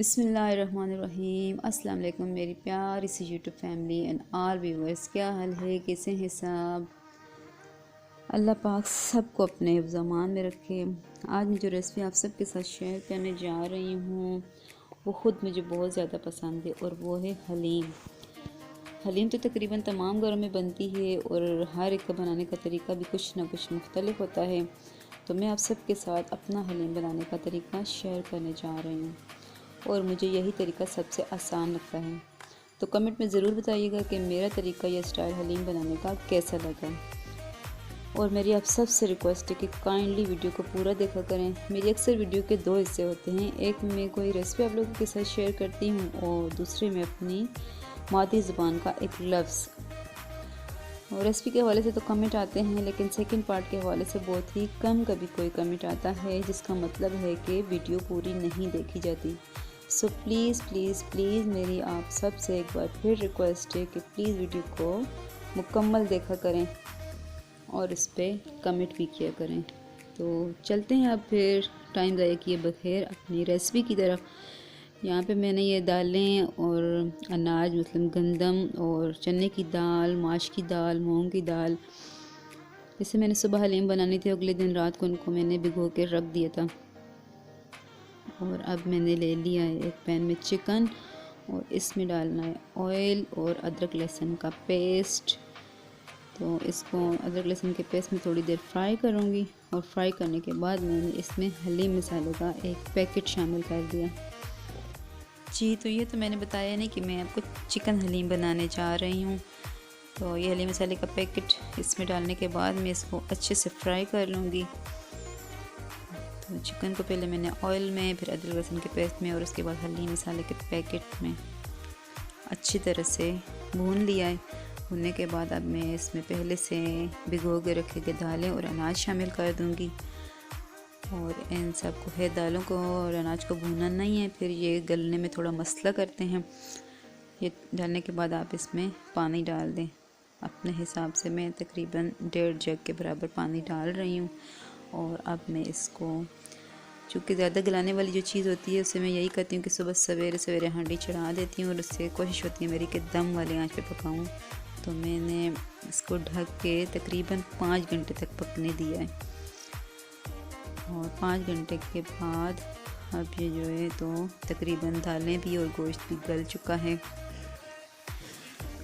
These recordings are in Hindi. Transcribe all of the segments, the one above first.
बिस्मिल्लाहिर्रहमानिर्रहीम। अस्सलाम वालेकुम मेरी प्यारी सी YouTube family and all viewers, क्या हाल है, कैसे हैं सब। अल्लाह पाक सबको अपने ज़मान में रखे। आज मैं जो रेसिपी आप सबके साथ शेयर करने जा रही हूँ वो ख़ुद मुझे बहुत ज़्यादा पसंद है और वो है हलीम। हलीम तो तकरीबन तमाम घरों में बनती है और हर एक का बनाने का तरीका भी कुछ ना कुछ मुख्तलिफ होता है। तो मैं आप सबके साथ अपना हलीम बनाने का तरीका शेयर करने जा रही हूँ और मुझे यही तरीका सबसे आसान लगता है। तो कमेंट में ज़रूर बताइएगा कि मेरा तरीका या स्टाइल हलीम बनाने का कैसा लगा। और मेरी आप सबसे रिक्वेस्ट है कि काइंडली वीडियो को पूरा देखा करें। मेरी अक्सर वीडियो के दो हिस्से होते हैं, एक में कोई रेसिपी आप लोगों के साथ शेयर करती हूँ और दूसरे में अपनी मादरी ज़ुबान का एक लफ्ज़। और रेसिपी के हवाले से तो कमेंट आते हैं, लेकिन सेकंड पार्ट के हवाले से बहुत ही कम कभी कोई कमेंट आता है, जिसका मतलब है कि वीडियो पूरी नहीं देखी जाती। सो प्लीज़ प्लीज़ प्लीज़ मेरी आप सब से एक बार फिर रिक्वेस्ट है कि प्लीज़ वीडियो को मुकम्मल देखा करें और इस पर कमेंट भी किया करें। तो चलते हैं अब फिर टाइम ज़ाया किए बगैर अपनी रेसिपी की तरफ। यहाँ पे मैंने ये दालें और अनाज मतलब गंदम और चने की दाल, माश की दाल, मूंग की दाल, जैसे मैंने सुबह हलीम बनानी थी अगले दिन रात को उनको मैंने भिगो के रख दिया था। और अब मैंने ले लिया है एक पैन में चिकन और इसमें डालना है ऑयल और अदरक लहसुन का पेस्ट। तो इसको अदरक लहसुन के पेस्ट में थोड़ी देर फ्राई करूँगी और फ्राई करने के बाद मैंने इसमें हलीम मसाले का एक पैकेट शामिल कर दिया। जी, तो ये तो मैंने बताया नहीं कि मैं आपको चिकन हलीम बनाने जा रही हूँ। तो ये हलीम मसाले का पैकेट इसमें डालने के बाद मैं इसको अच्छे से फ्राई कर लूँगी। तो चिकन को पहले मैंने ऑयल में, फिर अदरक लहसुन के पेस्ट में और उसके बाद हलीम मसाले के पैकेट में अच्छी तरह से भून लिया है। भूनने के बाद अब मैं इसमें पहले से भिगो के रखे गए दालें और अनाज शामिल कर दूँगी। और इन सब को है, दालों को और अनाज को भूनना नहीं है, फिर ये गलने में थोड़ा मसला करते हैं। ये डालने के बाद आप इसमें पानी डाल दें अपने हिसाब से। मैं तकरीबन 1.5 जग के बराबर पानी डाल रही हूँ। और अब मैं इसको, चूँकि ज़्यादा गलाने वाली जो चीज़ होती है उससे मैं यही करती हूँ कि सुबह सवेरे सवेरे हांडी चढ़ा देती हूँ और उससे कोशिश होती है मेरी कि दम वाले आँच पे पकाऊँ। तो मैंने इसको ढक के तकरीबन 5 घंटे तक पकने दिया है। और 5 घंटे के बाद अब ये जो है तो तकरीबन दालें भी और गोश्त भी गल चुका है।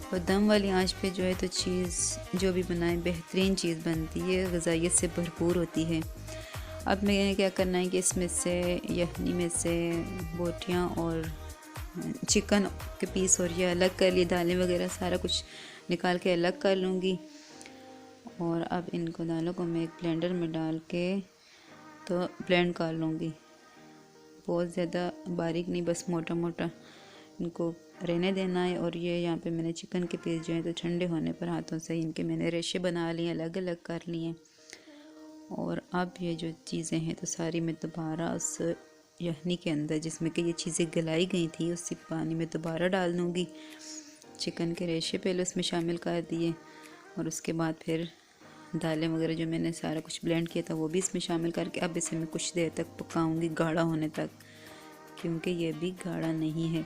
और दम वाली आंच पे जो है तो चीज़ जो भी बनाए बेहतरीन चीज़ बनती है, ग़िज़ाइयत से भरपूर होती है। अब मैंने क्या करना है कि इसमें से यखनी में से बोटियाँ और चिकन के पीस और ये अलग कर लिए, दालें वगैरह सारा कुछ निकाल के अलग कर लूँगी। और अब इनको दालों को मैं एक ब्लेंडर में डाल के तो ब्लेंड कर लूँगी। बहुत ज़्यादा बारीक नहीं, बस मोटा मोटा इनको रहने देना है। और ये यहाँ पे मैंने चिकन के पीस जो हैं तो ठंडे होने पर हाथों से इनके मैंने रेशे बना लिए, अलग अलग कर लिए। और अब ये जो चीज़ें हैं तो सारी मैं दोबारा उस यखनी के अंदर जिसमें कि ये चीज़ें गलाई गई थी उसी पानी में दोबारा डाल दूँगी। चिकन के रेशे पहले उसमें शामिल कर दिए और उसके बाद फिर दालें वगैरह जो मैंने सारा कुछ ब्लेंड किया था वो भी इसमें शामिल करके अब इसे मैं कुछ देर तक पकाऊंगी, गाढ़ा होने तक, क्योंकि ये भी गाढ़ा नहीं है।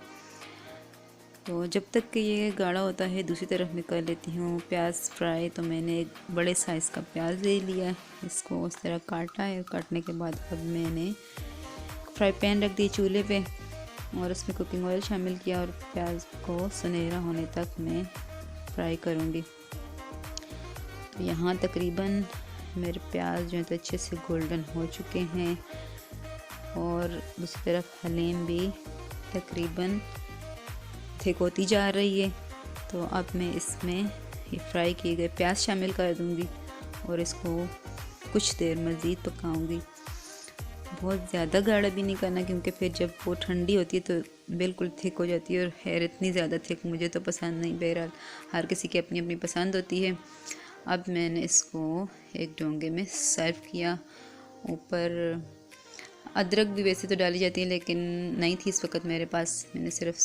तो जब तक कि ये गाढ़ा होता है दूसरी तरफ मैं कर लेती हूँ प्याज फ्राई। तो मैंने एक बड़े साइज़ का प्याज ले लिया है, इसको उस तरह काटा है। काटने के बाद अब मैंने फ्राई पैन रख दी चूल्हे पे और उसमें कुकिंग ऑयल शामिल किया और प्याज को सुनहरा होने तक मैं फ्राई करूँगी। तो यहाँ तकरीबन मेरे प्याज जो है तो अच्छे से गोल्डन हो चुके हैं और दूसरी तरफ हलीम भी तकरीबन थिक होती जा रही है। तो अब मैं इसमें ये फ्राई किए गए प्याज शामिल कर दूँगी और इसको कुछ देर मज़ीद पकाऊँगी। बहुत ज़्यादा गाढ़ा भी नहीं करना, क्योंकि फिर जब वो ठंडी होती है तो बिल्कुल थिक हो जाती है और खैर इतनी ज़्यादा थिक मुझे तो पसंद नहीं। बहरहाल हर किसी की अपनी अपनी पसंद होती है। अब मैंने इसको एक डोंगे में सर्व किया। ऊपर अदरक भी वैसे तो डाली जाती है लेकिन नहीं थी इस वक्त मेरे पास। मैंने सिर्फ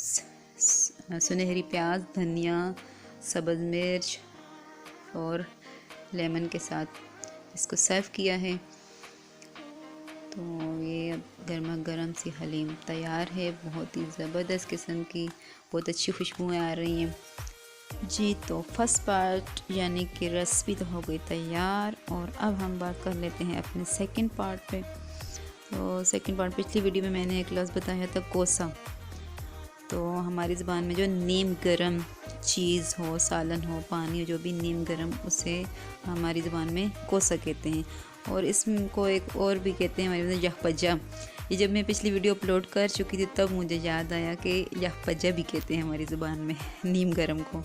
सुनहरी प्याज, धनिया, सब्ज़ मिर्च और लेमन के साथ इसको सर्व किया है। तो ये अब गर्मा गर्म सी हलीम तैयार है, बहुत ही ज़बरदस्त किस्म की, बहुत अच्छी खुशबुएँ आ रही हैं जी। तो फर्स्ट पार्ट यानी कि रेसिपी तो हो गई तैयार, और अब हम बात कर लेते हैं अपने सेकंड पार्ट पे। तो सेकंड पार्ट, पिछली वीडियो में मैंने एक लफ्ज़ बताया था कोसा। तो हमारी ज़बान में जो नीम गरम चीज़ हो, सालन हो, पानी हो, जो भी नीम गरम, उसे हमारी ज़बान में कोसा कहते हैं। और इसको एक और भी कहते हैं हमारे में यखपज्जा। ये जब मैं पिछली वीडियो अपलोड कर चुकी थी तब मुझे याद आया कि यखपज्जा भी कहते हैं हमारी ज़ुबान में नीम गरम को।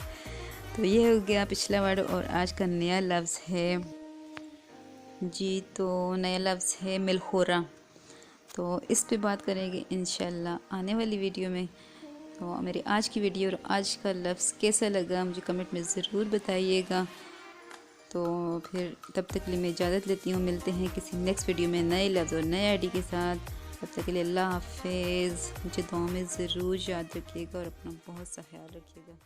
तो ये हो गया पिछला वर्ड, और आज का नया लफ्ज़ है जी। तो नया लफ्ज़ है मिलखोरा। तो इस पे बात करेंगे इंशाल्लाह आने वाली वीडियो में। तो मेरी आज की वीडियो और आज का लफ्ज़ कैसा लगा मुझे कमेंट में ज़रूर बताइएगा। तो फिर तब तक के लिए मैं इजाज़त लेती हूँ, मिलते हैं किसी नेक्स्ट वीडियो में नए लफ्ज़ और नए आईडी के साथ। तब तक के लिए अल्लाह हाफिज़। मुझे दुआ में ज़रूर याद रखिएगा और अपना बहुत सा ख्याल रखिएगा।